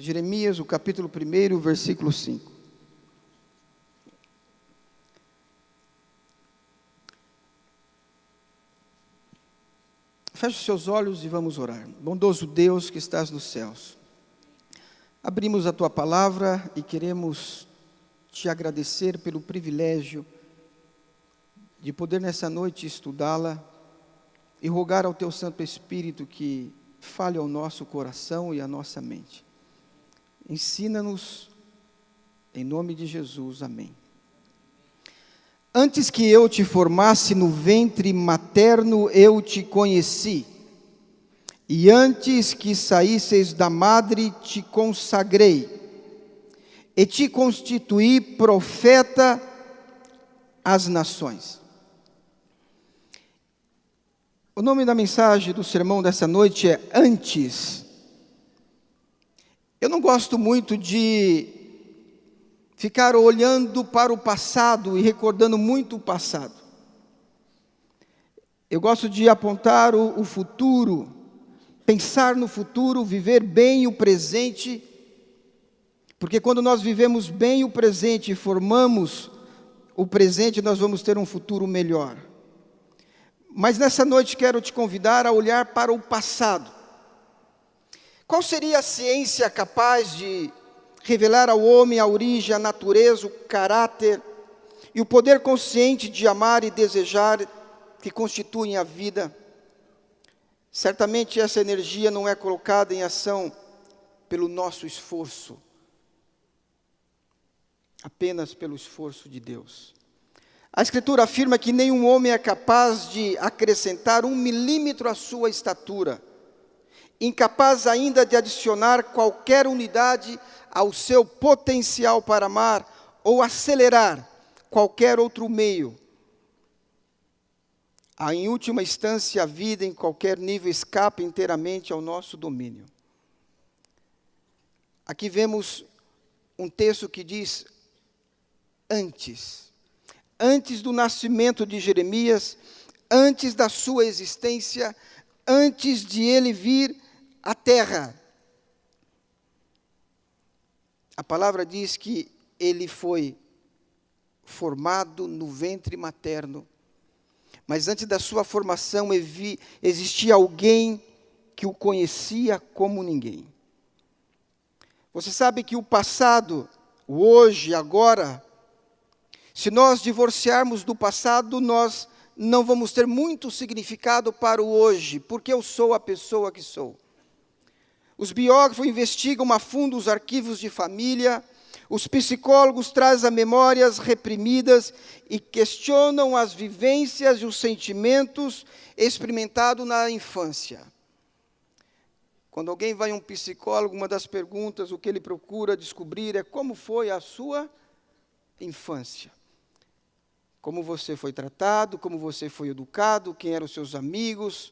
Jeremias, o capítulo 1, versículo 5. Feche os seus olhos e vamos orar. Bondoso Deus que estás nos céus, abrimos a Tua palavra e queremos Te agradecer pelo privilégio de poder nessa noite estudá-la e rogar ao Teu Santo Espírito que fale ao nosso coração e à nossa mente. Ensina-nos, em nome de Jesus, amém. Antes que eu te formasse no ventre materno, eu te conheci, e antes que saísseis da madre, te consagrei, e te constituí profeta às nações. O nome da mensagem do sermão dessa noite é Antes. Eu não gosto muito de ficar olhando para o passado e recordando muito o passado. Eu gosto de apontar o futuro, pensar no futuro, viver bem o presente, porque quando nós vivemos bem o presente e formamos o presente, nós vamos ter um futuro melhor. Mas nessa noite quero te convidar a olhar para o passado. Qual seria a ciência capaz de revelar ao homem a origem, a natureza, o caráter e o poder consciente de amar e desejar que constituem a vida? Certamente essa energia não é colocada em ação pelo nosso esforço, apenas pelo esforço de Deus. A Escritura afirma que nenhum homem é capaz de acrescentar 1 milímetro à sua estatura, incapaz ainda de adicionar qualquer unidade ao seu potencial para amar ou acelerar qualquer outro meio. Em última instância, a vida em qualquer nível escapa inteiramente ao nosso domínio. Aqui vemos um texto que diz antes do nascimento de Jeremias, antes da sua existência, antes de ele vir à terra. A palavra diz que ele foi formado no ventre materno, mas antes da sua formação existia alguém que o conhecia como ninguém. Você sabe que o passado, o hoje, agora, se nós divorciarmos do passado, nós não vamos ter muito significado para o hoje, porque eu sou a pessoa que sou. Os biógrafos investigam a fundo os arquivos de família, os psicólogos trazem memórias reprimidas e questionam as vivências e os sentimentos experimentados na infância. Quando alguém vai a um psicólogo, uma das perguntas, o que ele procura descobrir é como foi a sua infância. Como você foi tratado, como você foi educado, quem eram os seus amigos.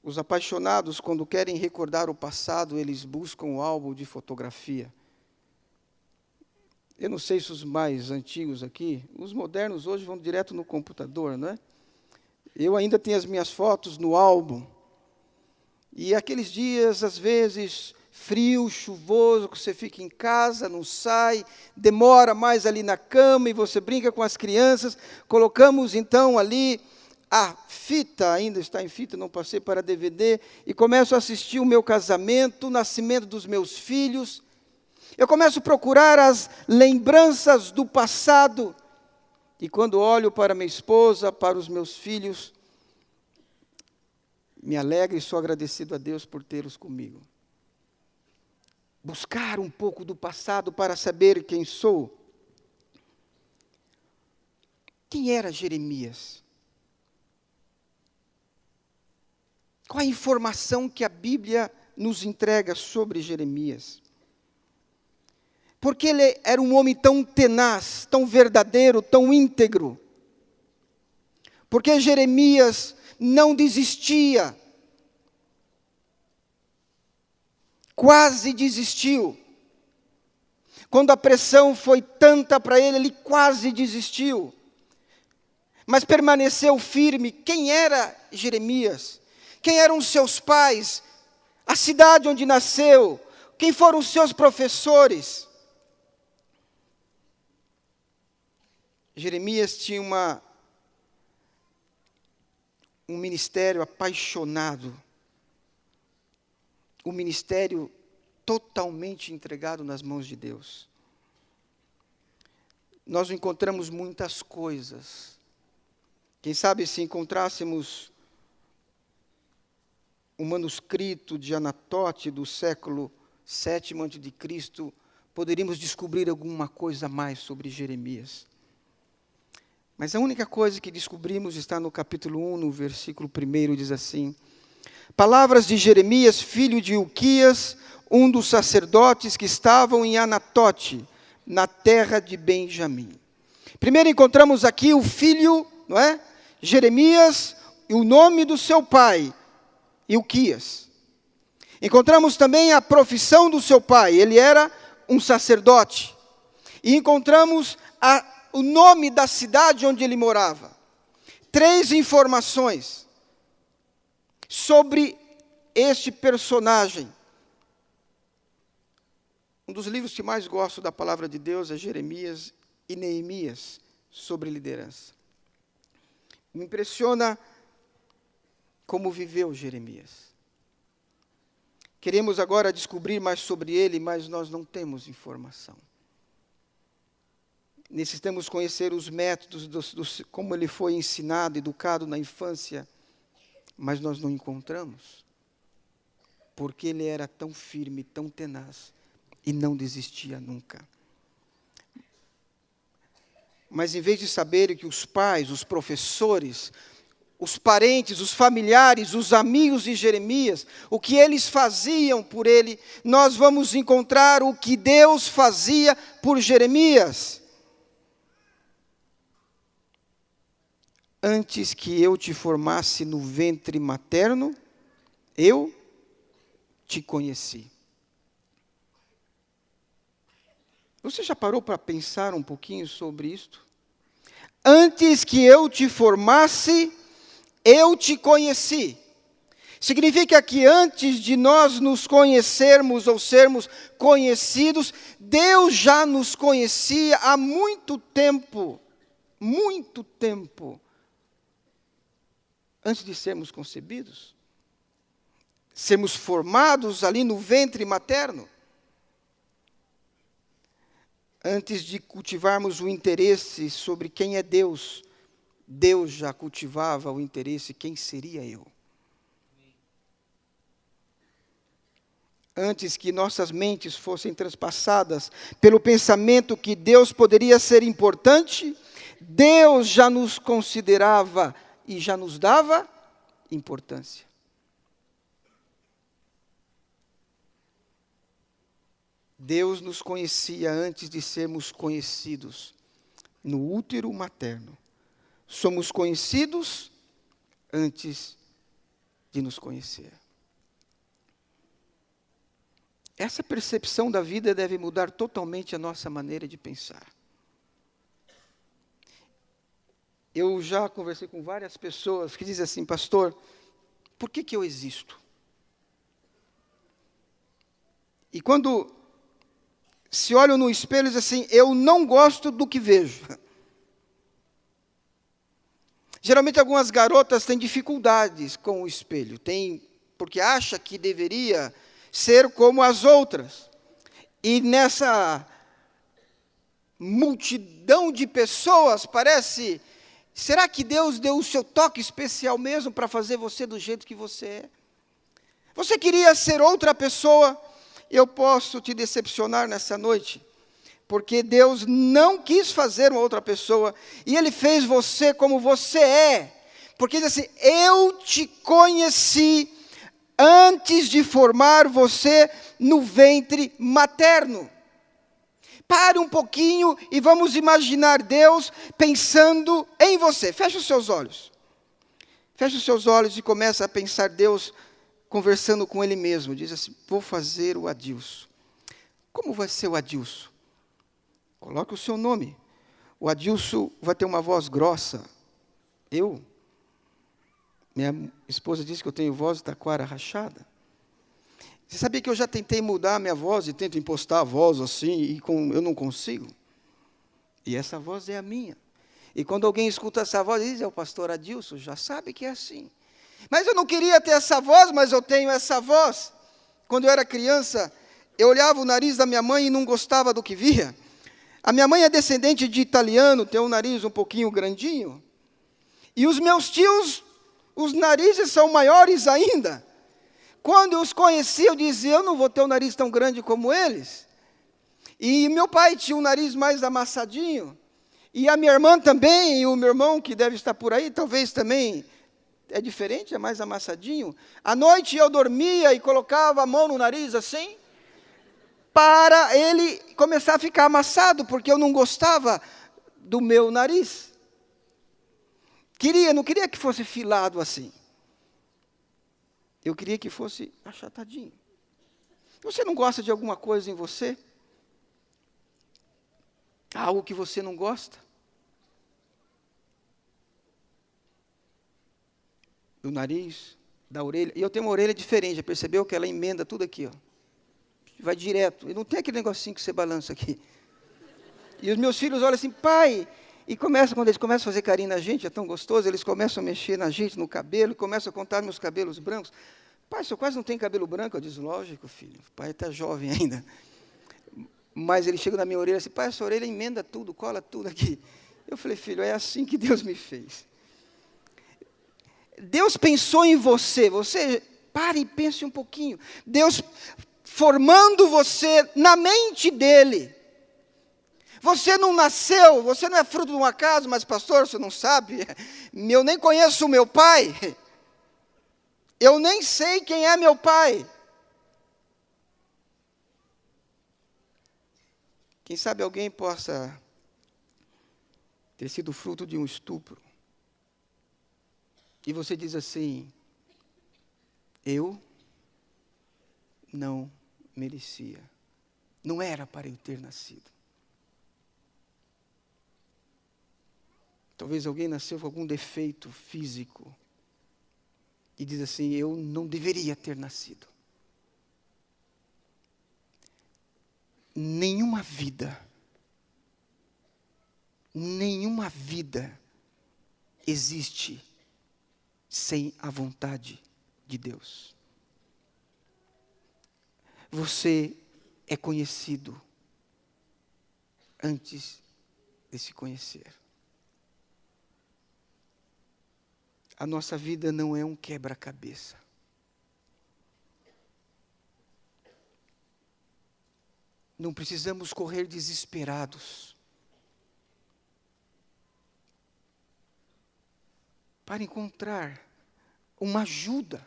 Os apaixonados, quando querem recordar o passado, eles buscam o álbum de fotografia. Eu não sei se os mais antigos aqui, os modernos hoje vão direto no computador, não é? Eu ainda tenho as minhas fotos no álbum. E aqueles dias, às vezes, frio, chuvoso, que você fica em casa, não sai, demora mais ali na cama e você brinca com as crianças. Colocamos então ali a fita, ainda está em fita, não passei para DVD, e começo a assistir o meu casamento, o nascimento dos meus filhos. Eu começo a procurar as lembranças do passado, e quando olho para minha esposa, para os meus filhos, me alegro e sou agradecido a Deus por tê-los comigo. Buscar um pouco do passado para saber quem sou. Quem era Jeremias? Qual a informação que a Bíblia nos entrega sobre Jeremias? Porque ele era um homem tão tenaz, tão verdadeiro, tão íntegro. Porque Jeremias não desistia. Quase desistiu. Quando a pressão foi tanta para ele, ele quase desistiu. Mas permaneceu firme. Quem era Jeremias? Quem eram seus pais? a cidade onde nasceu, quem foram os seus professores. Jeremias tinha um ministério apaixonado, um ministério totalmente entregado nas mãos de Deus. Nós encontramos muitas coisas. Quem sabe se encontrássemos um manuscrito de Anatote do século VII a.C., poderíamos descobrir alguma coisa a mais sobre Jeremias. Mas a única coisa que descobrimos está no capítulo 1, no versículo 1, diz assim: palavras de Jeremias, filho de Ilquias, um dos sacerdotes que estavam em Anatote, na terra de Benjamim. Primeiro encontramos aqui o filho, não é? Jeremias, e o nome do seu pai, Ilquias. Encontramos também a profissão do seu pai, ele era um sacerdote. E encontramos o nome da cidade onde ele morava. 3 informações sobre este personagem. Um dos livros que mais gosto da palavra de Deus é Jeremias e Neemias, sobre liderança. Me impressiona como viveu Jeremias. Queremos agora descobrir mais sobre ele, mas nós não temos informação. Necessitamos conhecer os métodos, como ele foi ensinado, educado na infância, mas nós não encontramos, porque ele era tão firme, tão tenaz, e não desistia nunca. Mas em vez de saber que os pais, os professores, os parentes, os familiares, os amigos de Jeremias, o que eles faziam por ele, nós vamos encontrar o que Deus fazia por Jeremias. Antes que eu te formasse no ventre materno, eu te conheci. Você já parou para pensar um pouquinho sobre isto? Antes que eu te formasse, eu te conheci. Significa que antes de nós nos conhecermos ou sermos conhecidos, Deus já nos conhecia há muito tempo, antes de sermos concebidos, sermos formados ali no ventre materno. Antes de cultivarmos o interesse sobre quem é Deus, Deus já cultivava o interesse quem seria eu. Antes que nossas mentes fossem transpassadas pelo pensamento que Deus poderia ser importante, Deus já nos considerava e já nos dava importância. Deus nos conhecia antes de sermos conhecidos no útero materno. Somos conhecidos antes de nos conhecer. Essa percepção da vida deve mudar totalmente a nossa maneira de pensar. Eu já conversei com várias pessoas que dizem assim: pastor, por que eu existo? E quando se olham no espelho e dizem assim: eu não gosto do que vejo. Geralmente algumas garotas têm dificuldades com o espelho, porque acha que deveria ser como as outras. E nessa multidão de pessoas parece, será que Deus deu o seu toque especial mesmo para fazer você do jeito que você é? Você queria ser outra pessoa? Eu posso te decepcionar nessa noite, porque Deus não quis fazer uma outra pessoa, e Ele fez você como você é, porque diz assim: eu te conheci antes de formar você no ventre materno. Pare um pouquinho e vamos imaginar Deus pensando em você. Feche os seus olhos. Feche os seus olhos e começa a pensar Deus conversando com Ele mesmo. Diz assim: vou fazer o Adilson. Como vai ser o Adilson? Coloque o seu nome. O Adilson vai ter uma voz grossa. Minha esposa disse que eu tenho voz de taquara rachada. Você sabia que eu já tentei mudar a minha voz e tento impostar a voz assim, e eu não consigo? E essa voz é a minha. E quando alguém escuta essa voz, diz, é o pastor Adilson, já sabe que é assim. Mas eu não queria ter essa voz, mas eu tenho essa voz. Quando eu era criança, eu olhava o nariz da minha mãe e não gostava do que via. A minha mãe é descendente de italiano, tem um nariz um pouquinho grandinho. E os meus tios, os narizes são maiores ainda. Quando eu os conheci, eu dizia, eu não vou ter um nariz tão grande como eles. E meu pai tinha um nariz mais amassadinho. E a minha irmã também, e o meu irmão, que deve estar por aí, talvez também é diferente, é mais amassadinho. À noite eu dormia e colocava a mão no nariz assim, para ele começar a ficar amassado, porque eu não gostava do meu nariz. Não queria que fosse filado assim. Eu queria que fosse achatadinho. Você não gosta de alguma coisa em você? Algo que você não gosta? Do nariz, da orelha. E eu tenho uma orelha diferente, já percebeu que ela emenda tudo aqui, ó. Vai direto. E não tem aquele negocinho que você balança aqui. E os meus filhos olham assim, pai... E quando eles começam a fazer carinho na gente, é tão gostoso, eles começam a mexer na gente, no cabelo, começam a contar meus cabelos brancos. Pai, o senhor quase não tem cabelo branco? Eu disse, lógico, filho, o pai está jovem ainda. Mas ele chega na minha orelha assim, pai, essa orelha emenda tudo, cola tudo aqui. Eu falei, filho, é assim que Deus me fez. Deus pensou em você, pare e pense um pouquinho. Deus formando você na mente dEle. Você não nasceu, você não é fruto de um acaso, mas pastor, você não sabe, eu nem conheço o meu pai, eu nem sei quem é meu pai. Quem sabe alguém possa ter sido fruto de um estupro, e você diz assim, eu não merecia, não era para eu ter nascido. Talvez alguém nasceu com algum defeito físico e diz assim, eu não deveria ter nascido. Nenhuma vida existe sem a vontade de Deus. Você é conhecido antes de se conhecer. A nossa vida não é um quebra-cabeça. Não precisamos correr desesperados para encontrar uma ajuda,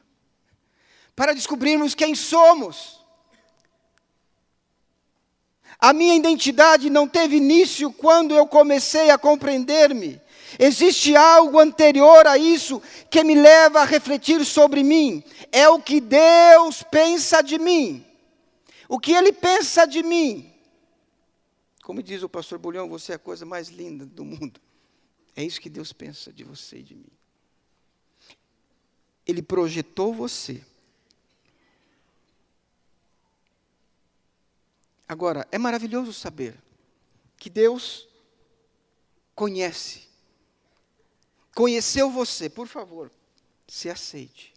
para descobrirmos quem somos. A minha identidade não teve início quando eu comecei a compreender-me. Existe algo anterior a isso que me leva a refletir sobre mim. É o que Deus pensa de mim. O que Ele pensa de mim. Como diz o pastor Bulhão, você é a coisa mais linda do mundo. É isso que Deus pensa de você e de mim. Ele projetou você. Agora, é maravilhoso saber que Deus conheceu você, por favor, se aceite.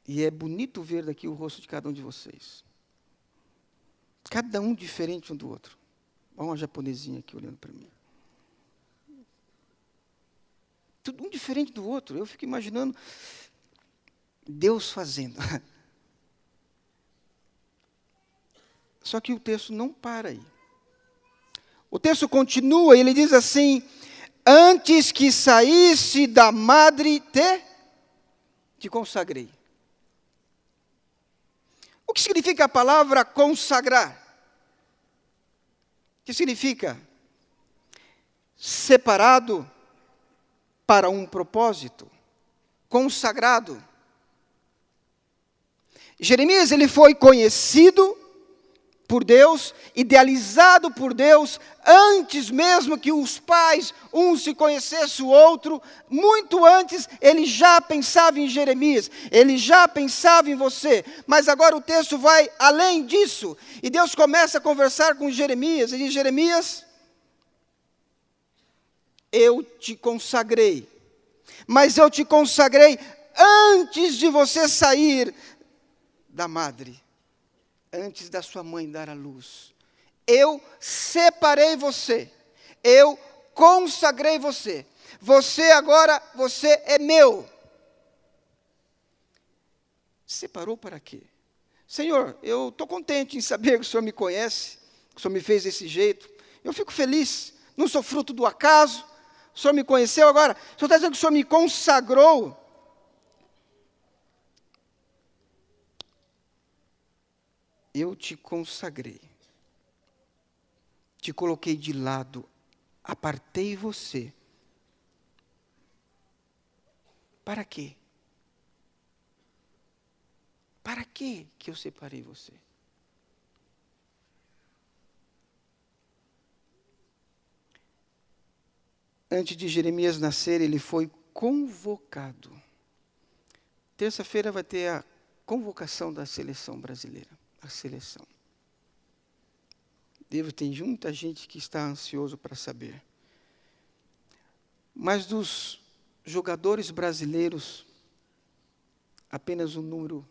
E é bonito ver daqui o rosto de cada um de vocês. Cada um diferente um do outro. Olha uma japonesinha aqui olhando para mim. Tudo um diferente do outro. Eu fico imaginando Deus fazendo. Só que o texto não para aí. O texto continua, ele diz assim, antes que saísse da madre, te consagrei. O que significa a palavra consagrar? O que significa? Separado para um propósito. Consagrado. Jeremias, ele foi conhecido por Deus, idealizado por Deus, antes mesmo que os pais, um se conhecesse o outro, muito antes, ele já pensava em Jeremias, ele já pensava em você, mas agora o texto vai além disso, e Deus começa a conversar com Jeremias, e diz: Jeremias, eu te consagrei, mas eu te consagrei antes de você sair da madre, antes da sua mãe dar à luz. Eu separei você, eu consagrei você. Você agora, você é meu. Separou para quê? Senhor, eu estou contente em saber que o Senhor me conhece, que o Senhor me fez desse jeito. Eu fico feliz, não sou fruto do acaso. O Senhor me conheceu agora. O Senhor está dizendo que o Senhor me consagrou. Eu te consagrei, te coloquei de lado, apartei você. Para quê? Para quê que eu separei você? Antes de Jeremias nascer, ele foi convocado. Terça-feira vai ter a convocação da seleção brasileira. A seleção. Tem muita gente que está ansioso para saber. Mas dos jogadores brasileiros, apenas um número.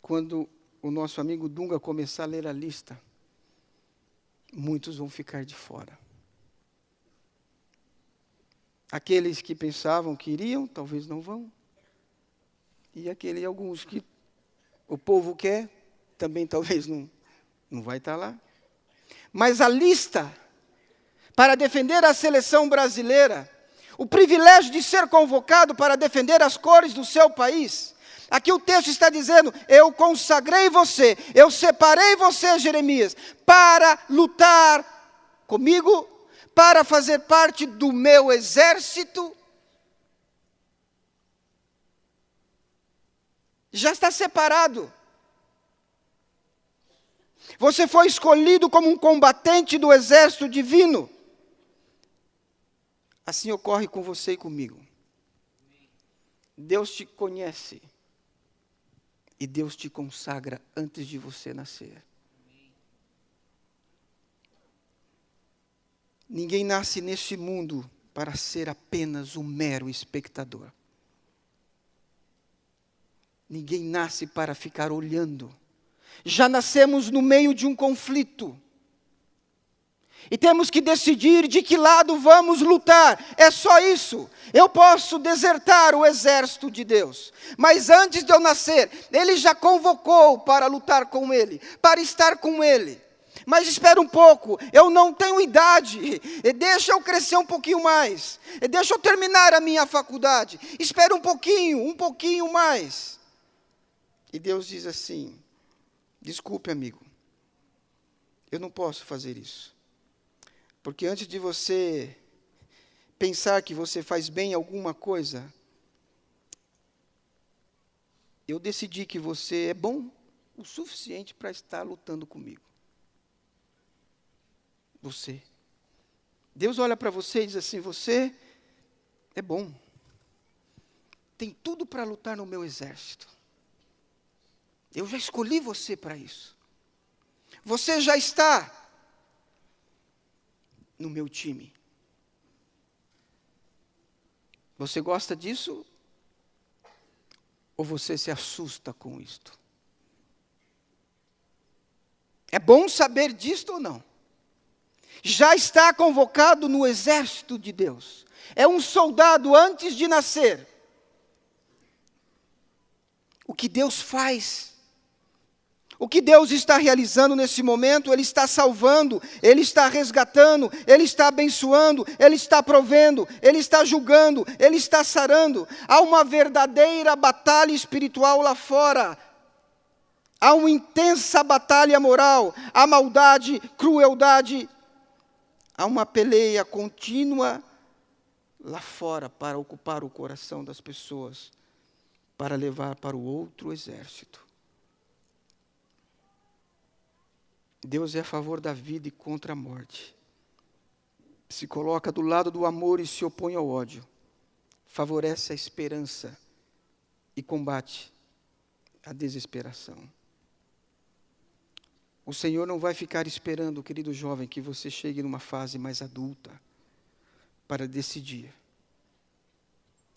Quando o nosso amigo Dunga começar a ler a lista, muitos vão ficar de fora. Aqueles que pensavam que iriam, talvez não vão. E alguns que o povo quer, também talvez não vai estar lá. Mas a lista para defender a seleção brasileira, o privilégio de ser convocado para defender as cores do seu país. Aqui o texto está dizendo: eu consagrei você, eu separei você, Jeremias, para lutar comigo, para fazer parte do meu exército. Já está separado. Você foi escolhido como um combatente do exército divino. Assim ocorre com você e comigo. Deus te conhece. E Deus te consagra antes de você nascer. Ninguém nasce neste mundo para ser apenas um mero espectador. Ninguém nasce para ficar olhando. Já nascemos no meio de um conflito. E temos que decidir de que lado vamos lutar. É só isso. Eu posso desertar o exército de Deus. Mas antes de eu nascer, Ele já convocou para lutar com Ele, para estar com Ele. Mas espera um pouco, eu não tenho idade, deixa eu crescer um pouquinho mais, deixa eu terminar a minha faculdade, espera um pouquinho mais. E Deus diz assim: desculpe, amigo, eu não posso fazer isso. Porque antes de você pensar que você faz bem alguma coisa, eu decidi que você é bom o suficiente para estar lutando comigo. Você. Deus olha para você e diz assim: você é bom. Tem tudo para lutar no meu exército. Eu já escolhi você para isso. Você já está no meu time. Você gosta disso? Ou você se assusta com isto? É bom saber disto ou não? Já está convocado no exército de Deus. É um soldado antes de nascer. O que Deus faz, o que Deus está realizando nesse momento, Ele está salvando, Ele está resgatando, Ele está abençoando, Ele está provendo, Ele está julgando, Ele está sarando. Há uma verdadeira batalha espiritual lá fora. Há uma intensa batalha moral, há maldade, crueldade. Há uma peleia contínua lá fora para ocupar o coração das pessoas, para levar para o outro exército. Deus é a favor da vida e contra a morte. Se coloca do lado do amor e se opõe ao ódio. Favorece a esperança e combate a desesperação. O Senhor não vai ficar esperando, querido jovem, que você chegue numa fase mais adulta para decidir.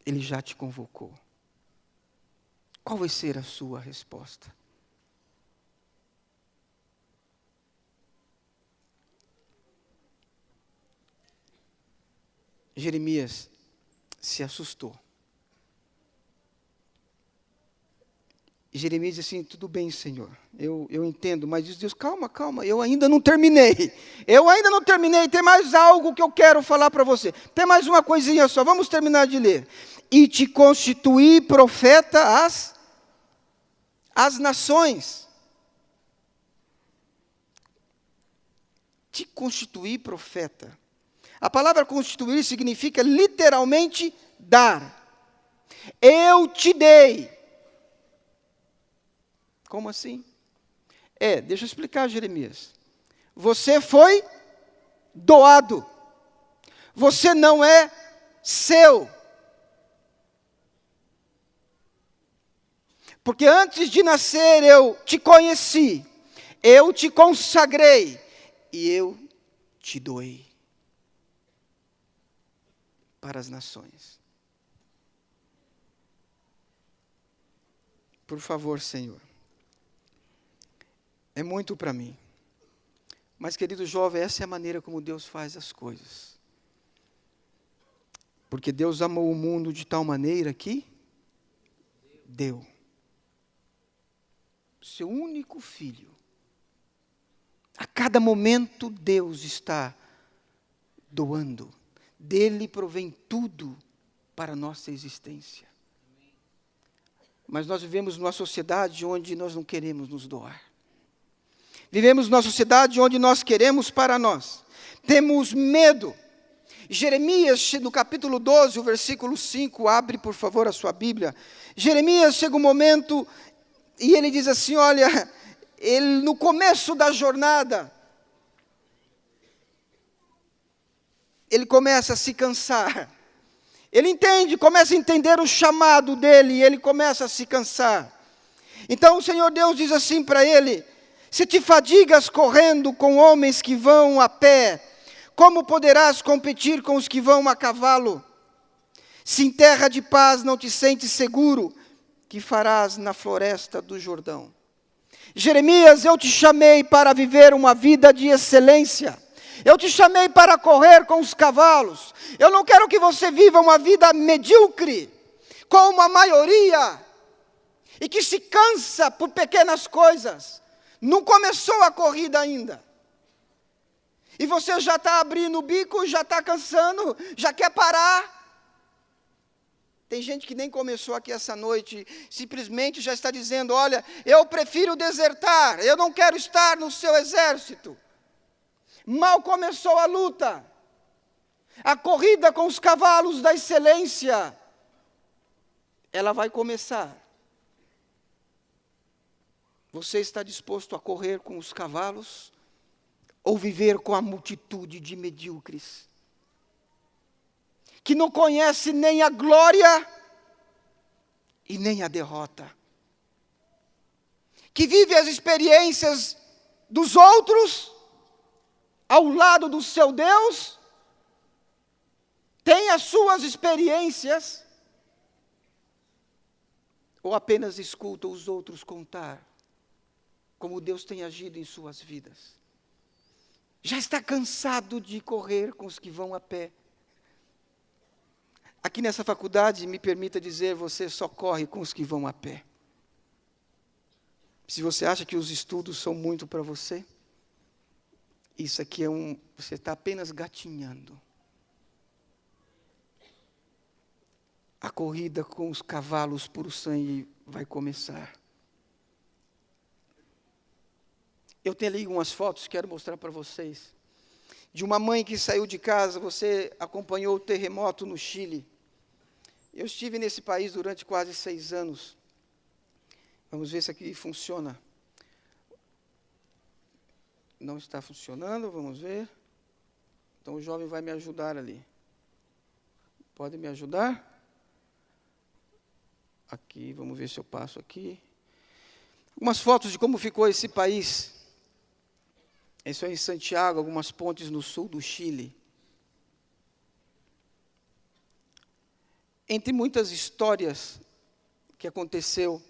Ele já te convocou. Qual vai ser a sua resposta? Jeremias se assustou. E Jeremias disse assim, tudo bem, Senhor, eu entendo, mas diz Deus, calma, eu ainda não terminei. Tem mais algo que eu quero falar para você. Tem mais uma coisinha só, vamos terminar de ler. E te constituí profeta às nações. Te constituí profeta. A palavra constituir significa literalmente dar. Eu te dei. Como assim? Deixa eu explicar, Jeremias. Você foi doado. Você não é seu. Porque antes de nascer eu te conheci, eu te consagrei e eu te doei para as nações. Por favor, Senhor. É muito para mim. Mas, querido jovem, essa é a maneira como Deus faz as coisas. Porque Deus amou o mundo de tal maneira que deu seu único filho. A cada momento Deus está doando. Dele provém tudo para a nossa existência. Mas nós vivemos numa sociedade onde nós não queremos nos doar. Vivemos numa sociedade onde nós queremos para nós. Temos medo. Jeremias, no capítulo 12, o versículo 5, abre por favor a sua Bíblia. Jeremias chega um momento e ele diz assim, olha, ele no começo da jornada, ele começa a se cansar. Ele começa a entender o chamado dele, e ele começa a se cansar. Então o Senhor Deus diz assim para ele, se te fadigas correndo com homens que vão a pé, como poderás competir com os que vão a cavalo? Se em terra de paz não te sentes seguro, que farás na floresta do Jordão? Jeremias, eu te chamei para viver uma vida de excelência. Eu te chamei para correr com os cavalos. Eu não quero que você viva uma vida medíocre, como a maioria, e que se cansa por pequenas coisas. Não começou a corrida ainda. E você já está abrindo o bico, já está cansando, já quer parar. Tem gente que nem começou aqui essa noite, simplesmente já está dizendo, olha, eu prefiro desertar, eu não quero estar no seu exército. Mal começou a luta, a corrida com os cavalos da excelência, ela vai começar. Você está disposto a correr com os cavalos ou viver com a multitude de medíocres? Que não conhece nem a glória e nem a derrota. Que vive as experiências dos outros ao lado do seu Deus, tem as suas experiências, ou apenas escuta os outros contar como Deus tem agido em suas vidas. Já está cansado de correr com os que vão a pé. Aqui nessa faculdade, me permita dizer, você só corre com os que vão a pé. Se você acha que os estudos são muito para você, isso aqui você está apenas gatinhando. A corrida com os cavalos por sangue vai começar. Eu tenho ali algumas fotos, quero mostrar para vocês. De uma mãe que saiu de casa, você acompanhou o terremoto no Chile. Eu estive nesse país durante quase 6 anos. Vamos ver se aqui funciona. Não está funcionando, vamos ver. Então o jovem vai me ajudar ali. Pode me ajudar? Aqui, vamos ver se eu passo aqui. Algumas fotos de como ficou esse país. Isso é em Santiago, algumas pontes no sul do Chile. Entre muitas histórias que aconteceu,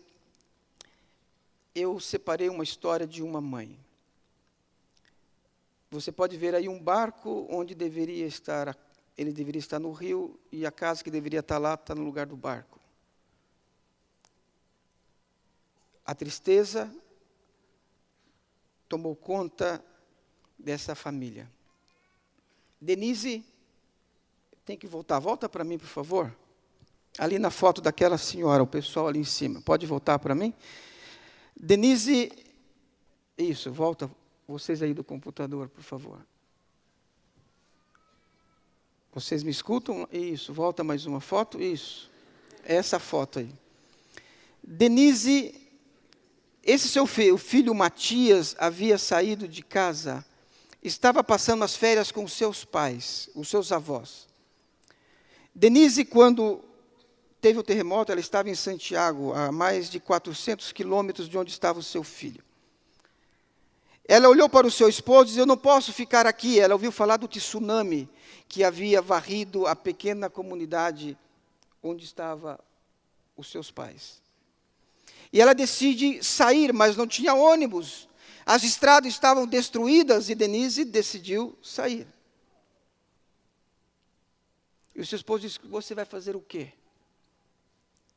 eu separei uma história de uma mãe. Você pode ver aí um barco onde deveria estar, ele deveria estar no rio, e a casa que deveria estar lá está no lugar do barco. A tristeza tomou conta dessa família. Denise, tem que voltar. Volta para mim, por favor. Ali na foto daquela senhora, o pessoal ali em cima. Pode voltar para mim? Denise, isso, volta. Vocês aí do computador, por favor. Vocês me escutam? Isso, volta mais uma foto. Isso, essa foto aí. Denise, esse seu filho, o filho Matias, havia saído de casa, estava passando as férias com os seus pais, os seus avós. Denise, quando teve o terremoto, ela estava em Santiago, a mais de 400 quilômetros de onde estava o seu filho. Ela olhou para o seu esposo e disse: eu não posso ficar aqui. Ela ouviu falar do tsunami que havia varrido a pequena comunidade onde estavam os seus pais. E ela decide sair, mas não tinha ônibus. As estradas estavam destruídas e Denise decidiu sair. E o seu esposo disse: você vai fazer o quê?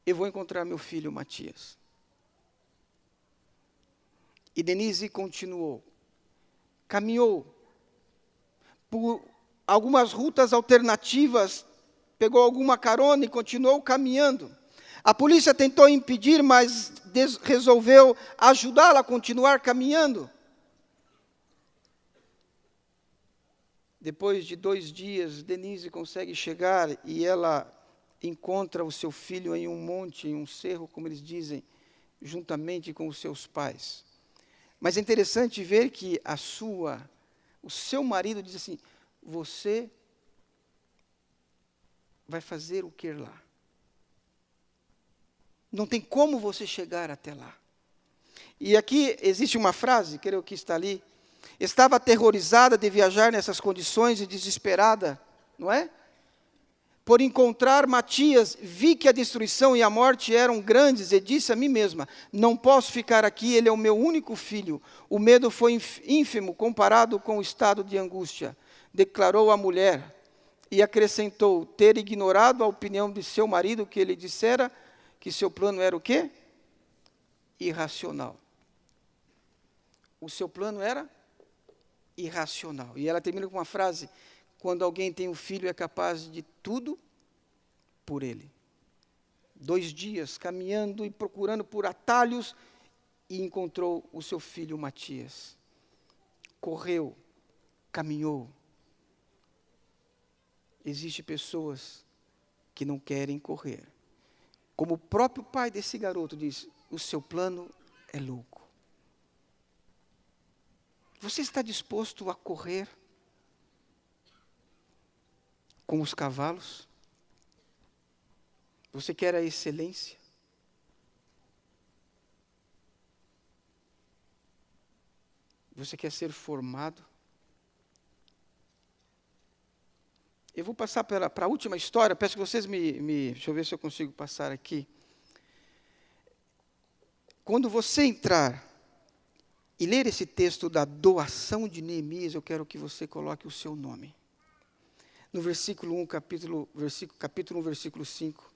Eu vou encontrar meu filho Matias. E Denise continuou. Caminhou por algumas rutas alternativas, pegou alguma carona e continuou caminhando. A polícia tentou impedir, mas resolveu ajudá-la a continuar caminhando. Depois de 2 dias, Denise consegue chegar e ela encontra o seu filho em um monte, em um cerro, como eles dizem, juntamente com os seus pais. Mas é interessante ver que o seu marido diz assim: você vai fazer o que lá? Não tem como você chegar até lá. E aqui existe uma frase, creio que está ali. Estava aterrorizada de viajar nessas condições e desesperada, não é? Por encontrar Matias, vi que a destruição e a morte eram grandes e disse a mim mesma: não posso ficar aqui, ele é o meu único filho. O medo foi ínfimo comparado com o estado de angústia, declarou a mulher. E acrescentou ter ignorado a opinião de seu marido, que ele dissera que seu plano era o quê? Irracional. O seu plano era irracional. E ela termina com uma frase: quando alguém tem um filho, é capaz de tudo por ele. 2 dias caminhando e procurando por atalhos, e encontrou o seu filho Matias. Correu, caminhou. Existem pessoas que não querem correr. Como o próprio pai desse garoto diz: o seu plano é louco. Você está disposto a correr com os cavalos? Você quer a excelência? Você quer ser formado? Eu vou passar para a última história. Peço que vocês deixa eu ver se eu consigo passar aqui. Quando você entrar e ler esse texto da doação de Neemias, eu quero que você coloque o seu nome. No versículo 1, capítulo 1, versículo 5.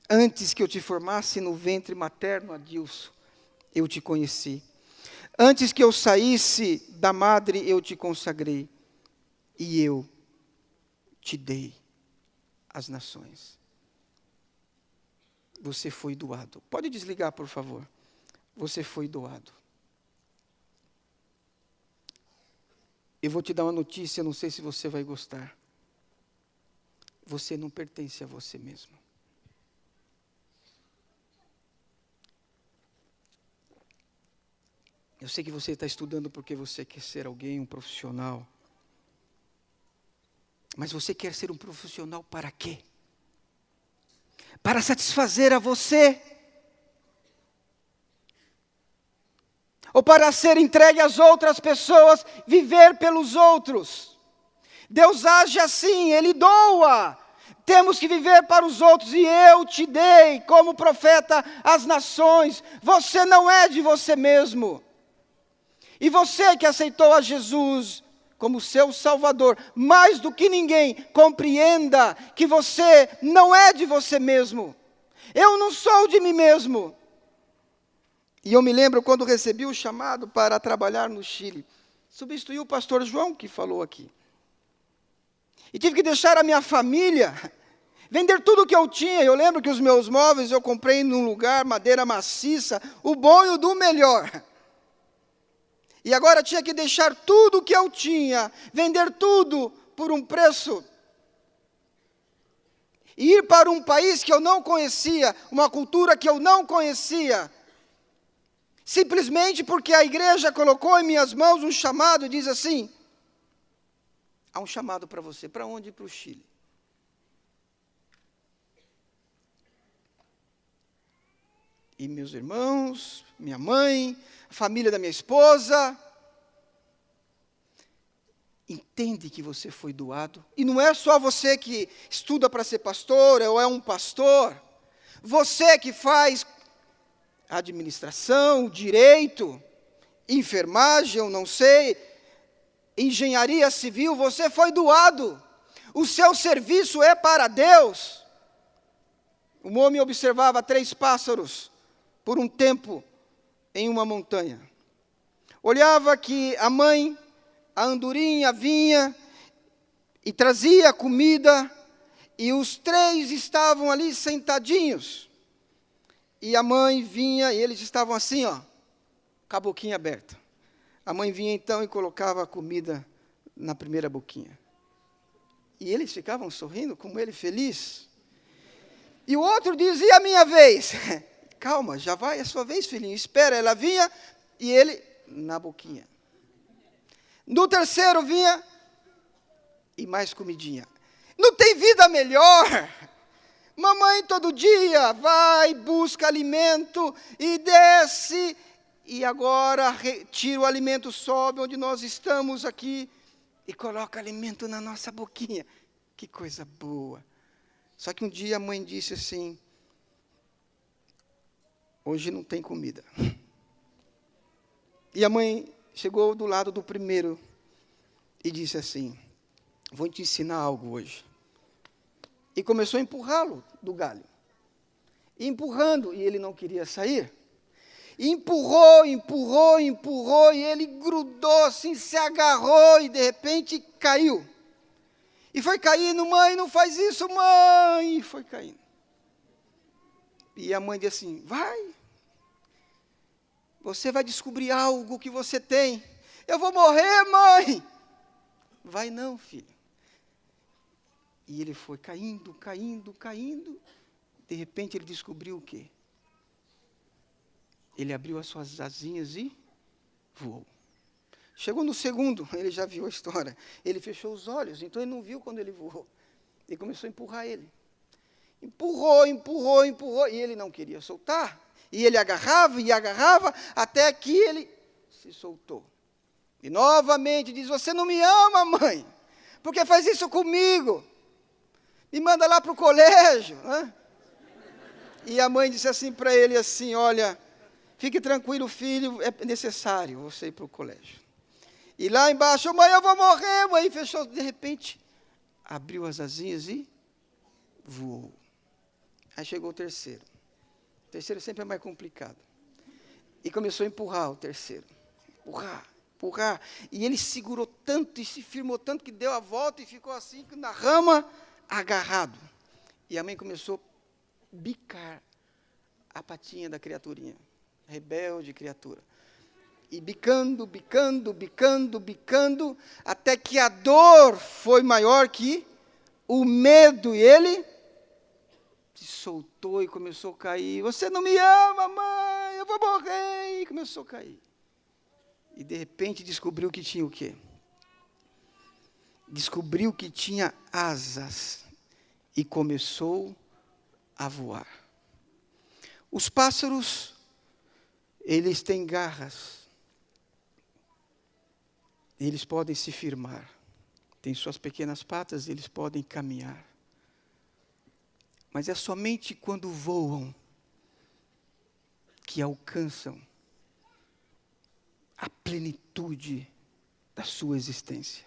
Antes que eu te formasse no ventre materno, Adilson, eu te conheci. Antes que eu saísse da madre, eu te consagrei. E eu te dei as nações. Você foi doado. Pode desligar, por favor. Você foi doado. Eu vou te dar uma notícia, não sei se você vai gostar. Você não pertence a você mesmo. Eu sei que você está estudando porque você quer ser alguém, um profissional. Mas você quer ser um profissional para quê? Para satisfazer a você? Ou para ser entregue às outras pessoas, viver pelos outros? Deus age assim, Ele doa. Temos que viver para os outros, e eu te dei como profeta às nações. Você não é de você mesmo. E você que aceitou a Jesus como seu Salvador, mais do que ninguém, compreenda que você não é de você mesmo. Eu não sou de mim mesmo. E eu me lembro quando recebi o chamado para trabalhar no Chile. Substituí o pastor João, que falou aqui. E tive que deixar a minha família, vender tudo o que eu tinha. Eu lembro que os meus móveis eu comprei num lugar, madeira maciça, o bom e o do melhor. E agora tinha que deixar tudo o que eu tinha, vender tudo por um preço. E ir para um país que eu não conhecia, uma cultura que eu não conhecia. Simplesmente porque a igreja colocou em minhas mãos um chamado e diz assim: há um chamado para você. Para onde? Para o Chile. E meus irmãos, minha mãe, a família da minha esposa, entende que você foi doado. E não é só você que estuda para ser pastor, ou é um pastor. Você que faz administração, direito, enfermagem, eu não sei, engenharia civil, você foi doado. O seu serviço é para Deus. Um homem observava 3 pássaros por um tempo em uma montanha. Olhava que a mãe, a andorinha, vinha e trazia comida, e os 3 estavam ali sentadinhos. E a mãe vinha, e eles estavam assim, ó, com a boquinha aberta. A mãe vinha então e colocava a comida na primeira boquinha. E eles ficavam sorrindo, como ele feliz. E o outro dizia: a minha vez. Calma, já vai a sua vez, filhinho, espera. Ela vinha e ele na boquinha. No terceiro vinha e mais comidinha. Não tem vida melhor. Mamãe todo dia vai, busca alimento e desce. E agora tira o alimento, sobe onde nós estamos aqui e coloca alimento na nossa boquinha. Que coisa boa. Só que um dia a mãe disse assim: hoje não tem comida. E a mãe chegou do lado do primeiro e disse assim: vou te ensinar algo hoje. E começou a empurrá-lo do galho. E empurrando, e ele não queria sair. E empurrou, empurrou, empurrou, e ele grudou assim, se agarrou e de repente caiu. E foi caindo: mãe, não faz isso, mãe. E foi caindo. E a mãe disse assim: vai. Você vai descobrir algo que você tem. Eu vou morrer, mãe. Vai não, filho. E ele foi caindo, caindo, caindo. De repente ele descobriu o quê? Ele abriu as suas asinhas e voou. Chegou no segundo, ele já viu a história. Ele fechou os olhos, então ele não viu quando ele voou. E começou a empurrar ele. Empurrou, empurrou, empurrou, e ele não queria soltar. E ele agarrava e agarrava, até que ele se soltou. E novamente diz: você não me ama, mãe, porque faz isso comigo. Me manda lá para o colégio. Né? E a mãe disse assim para ele, assim: olha, fique tranquilo, filho, é necessário você ir para o colégio. E lá embaixo: mãe, eu vou morrer, mãe. Fechou, de repente, abriu as asinhas e voou. Aí chegou o terceiro. O terceiro sempre é mais complicado. E começou a empurrar o terceiro. Empurrar, empurrar. E ele segurou tanto e se firmou tanto que deu a volta e ficou assim, na rama, agarrado. E a mãe começou a bicar a patinha da criaturinha. Rebelde criatura. E bicando, bicando, bicando, bicando, até que a dor foi maior que o medo. E ele se soltou e começou a cair. Você não me ama, mãe, eu vou morrer. E começou a cair. E de repente descobriu que tinha o quê? Descobriu que tinha asas e começou a voar. Os pássaros, eles têm garras. Eles podem se firmar. Têm suas pequenas patas, eles podem caminhar. Mas é somente quando voam que alcançam a plenitude da sua existência.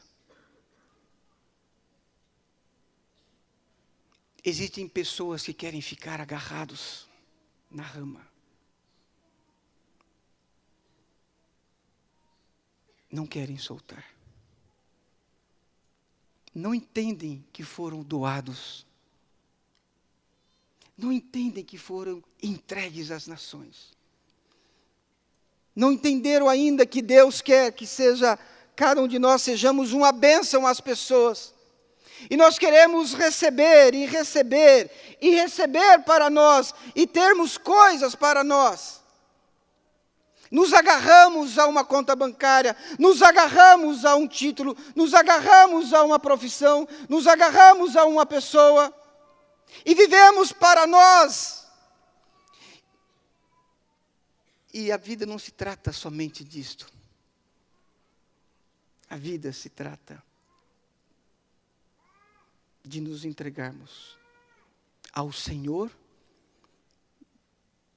Existem pessoas que querem ficar agarrados na rama. Não querem soltar. Não entendem que foram doados. Não entendem que foram entregues às nações. Não entenderam ainda que Deus quer que cada um de nós sejamos uma bênção às pessoas. E nós queremos receber, e receber, e receber para nós, e termos coisas para nós. Nos agarramos a uma conta bancária, nos agarramos a um título, nos agarramos a uma profissão, nos agarramos a uma pessoa, e vivemos para nós. E a vida não se trata somente disto. A vida se trata de nos entregarmos ao Senhor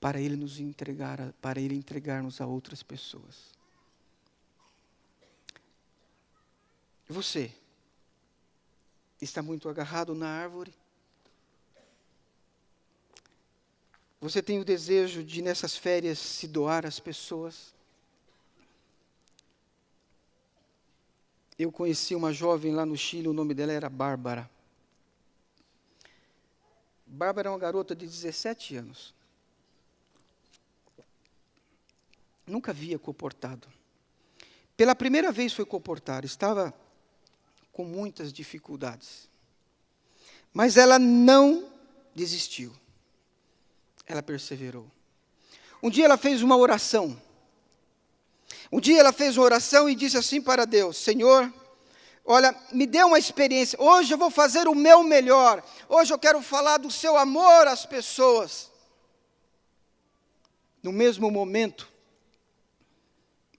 para Ele nos entregar, para Ele entregar-nos a outras pessoas. Você está muito agarrado na árvore? Você tem o desejo de, nessas férias, se doar às pessoas? Eu conheci uma jovem lá no Chile, o nome dela era Bárbara. Bárbara é uma garota de 17 anos. Nunca havia comportado. Pela primeira vez foi comportar, estava com muitas dificuldades. Mas ela não desistiu. Ela perseverou. Um dia ela fez uma oração. Um dia ela fez uma oração e disse assim para Deus: Senhor, olha, me dê uma experiência. Hoje eu vou fazer o meu melhor. Hoje eu quero falar do seu amor às pessoas. No mesmo momento,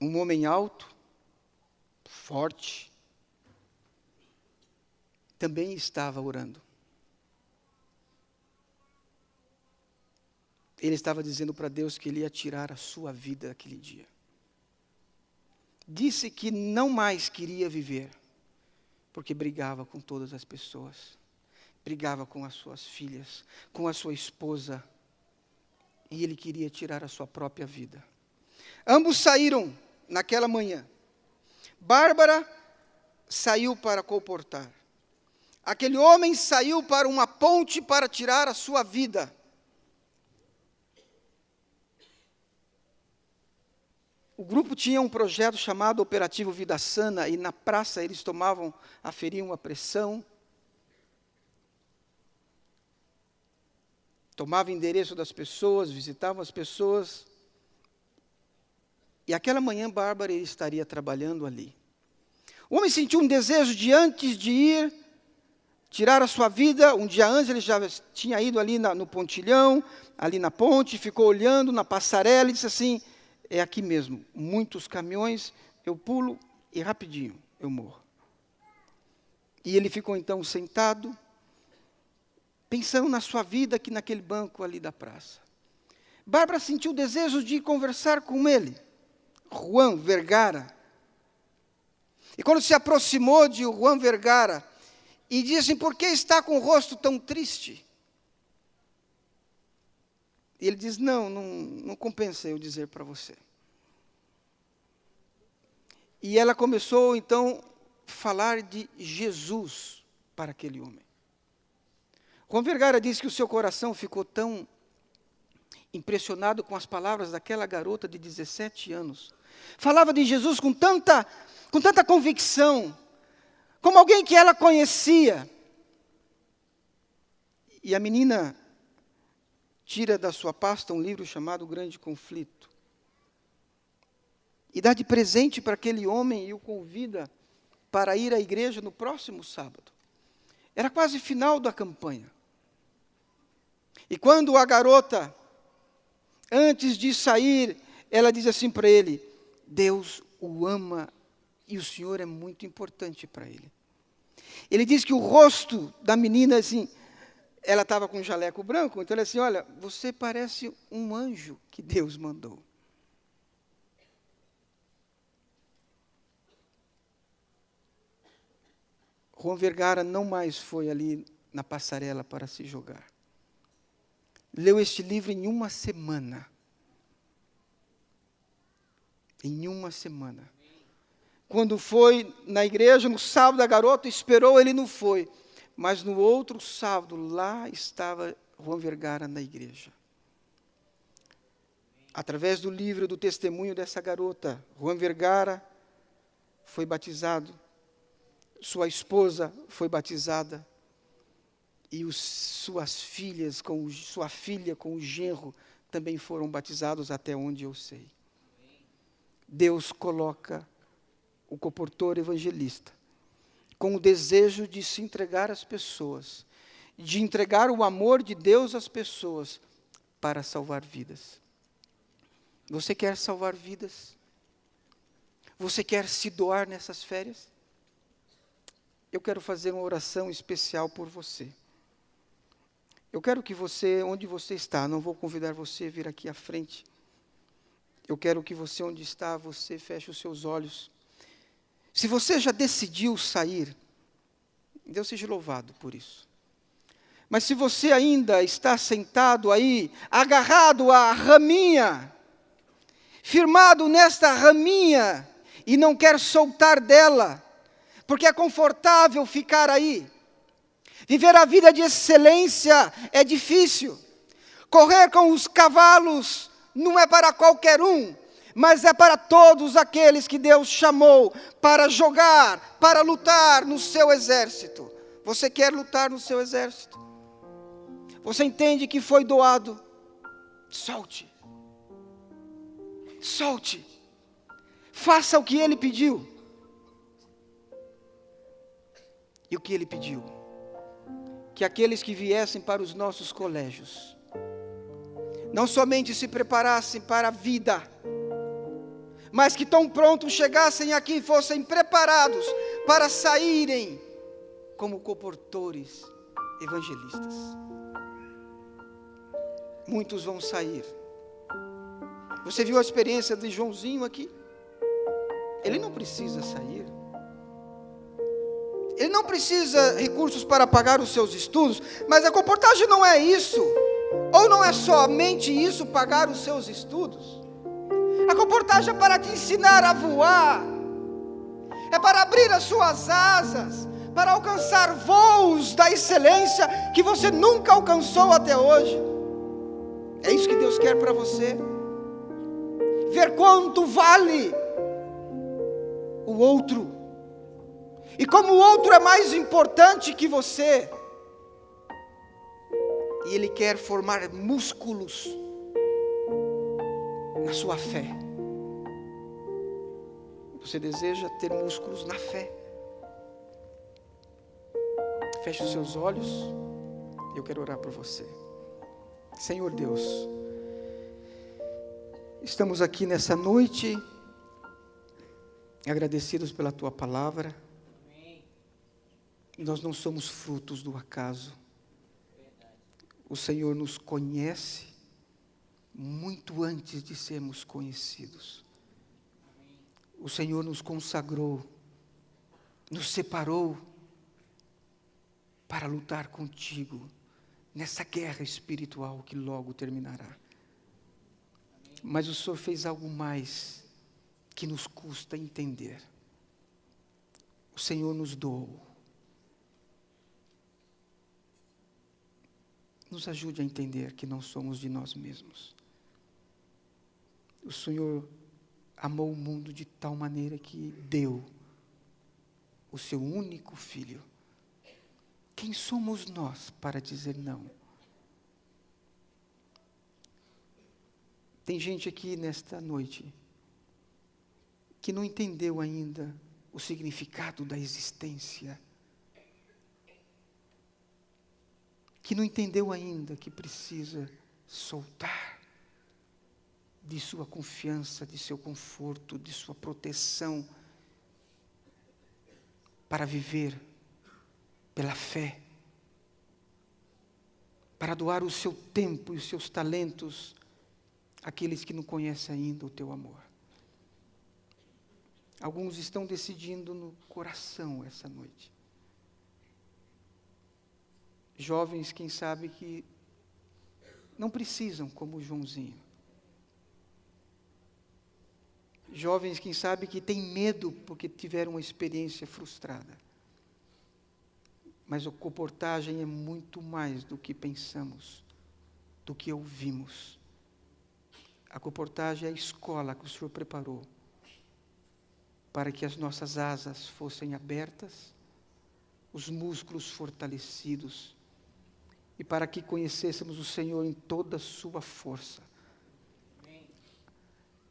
um homem alto, forte, também estava orando. Ele estava dizendo para Deus que ele ia tirar a sua vida aquele dia. Disse que não mais queria viver, porque brigava com todas as pessoas. Brigava com as suas filhas, com a sua esposa. E ele queria tirar a sua própria vida. Ambos saíram naquela manhã. Bárbara saiu para comportar. Aquele homem saiu para uma ponte para tirar a sua vida. O grupo tinha um projeto chamado Operativo Vida Sana, e na praça eles aferiam a pressão, tomavam endereço das pessoas, visitavam as pessoas. E aquela manhã, Bárbara estaria trabalhando ali. O homem sentiu um desejo de, antes de ir, tirar a sua vida. Um dia antes ele já tinha ido ali no pontilhão, ali na ponte, ficou olhando na passarela e disse assim: é aqui mesmo, muitos caminhões, eu pulo e rapidinho eu morro. E ele ficou então sentado, pensando na sua vida aqui naquele banco ali da praça. Bárbara sentiu o desejo de conversar com ele, Juan Vergara. E quando se aproximou de Juan Vergara, e disse assim: por que está com o rosto tão triste? E ele diz: não compensa eu dizer para você. E ela começou, então, a falar de Jesus para aquele homem. Juan Vergara disse que o seu coração ficou tão impressionado com as palavras daquela garota de 17 anos. Falava de Jesus com tanta convicção, como alguém que ela conhecia. E a menina tira da sua pasta um livro chamado O Grande Conflito. e dá de presente para aquele homem e o convida para ir à igreja no próximo sábado. Era quase final da campanha. E quando a garota, antes de sair, ela diz assim para ele: Deus o ama e o Senhor é muito importante para ele. Ele diz que o rosto da menina, assim, ela estava com um jaleco branco, então ele disse assim: olha, você parece um anjo que Deus mandou. Juan Vergara não mais foi ali na passarela para se jogar. Leu este livro em uma semana. Em uma semana. Quando foi na igreja, no sábado, a garota esperou, ele não foi. Mas no outro sábado, lá estava Juan Vergara na igreja. Através do livro, do testemunho dessa garota, Juan Vergara foi batizado. Sua esposa foi batizada. E sua filha com o genro também foram batizados, até onde eu sei. Deus coloca o comportor evangelista com o desejo de se entregar às pessoas, de entregar o amor de Deus às pessoas para salvar vidas. Você quer salvar vidas? Você quer se doar nessas férias? Eu quero fazer uma oração especial por você. Eu quero que você, onde você está, não vou convidar você a vir aqui à frente. Eu quero que você, onde está, você feche os seus olhos. Se você já decidiu sair, Deus seja louvado por isso. Mas se você ainda está sentado aí, agarrado à raminha, firmado nesta raminha, e não quer soltar dela, porque é confortável ficar aí. Viver a vida de excelência é difícil. Correr com os cavalos não é para qualquer um, mas é para todos aqueles que Deus chamou para jogar, para lutar no seu exército. Você quer lutar no seu exército? Você entende que foi doado? Solte. Solte. Faça o que Ele pediu. E o que Ele pediu? Que aqueles que viessem para os nossos colégios, não somente se preparassem para a vida, mas que tão pronto chegassem aqui e fossem preparados para saírem como comportores evangelistas. Muitos vão sair. Você viu a experiência de Joãozinho aqui? Ele não precisa sair. Ele não precisa recursos para pagar os seus estudos, mas a comportagem não é isso. Ou não é somente isso, pagar os seus estudos. A comportagem é para te ensinar a voar. É para abrir as suas asas, para alcançar voos da excelência que você nunca alcançou até hoje. É isso que Deus quer para você. Ver quanto vale o outro. E como o outro é mais importante que você, e Ele quer formar músculos na sua fé. Você deseja ter músculos na fé? Feche os seus olhos, eu quero orar por você. Senhor Deus, estamos aqui nessa noite, agradecidos pela Tua palavra. Nós não somos frutos do acaso. O Senhor nos conhece muito antes de sermos conhecidos. O Senhor nos consagrou, nos separou para lutar contigo nessa guerra espiritual que logo terminará. Mas o Senhor fez algo mais que nos custa entender. O Senhor nos doou. Nos ajude a entender que não somos de nós mesmos. O Senhor amou o mundo de tal maneira que deu o seu único Filho. Quem somos nós para dizer não? Tem gente aqui nesta noite que não entendeu ainda o significado da existência, que não entendeu ainda que precisa soltar de sua confiança, de seu conforto, de sua proteção, para viver pela fé, para doar o seu tempo e os seus talentos àqueles que não conhecem ainda o teu amor. Alguns estão decidindo no coração essa noite. Jovens, quem sabe, que não precisam como o Joãozinho. Jovens, quem sabe, que têm medo porque tiveram uma experiência frustrada. Mas a comportagem é muito mais do que pensamos, do que ouvimos. A comportagem é a escola que o Senhor preparou para que as nossas asas fossem abertas, os músculos fortalecidos, e para que conhecêssemos o Senhor em toda a sua força.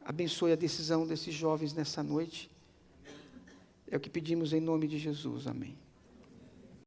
Abençoe a decisão desses jovens nessa noite. É o que pedimos em nome de Jesus. Amém.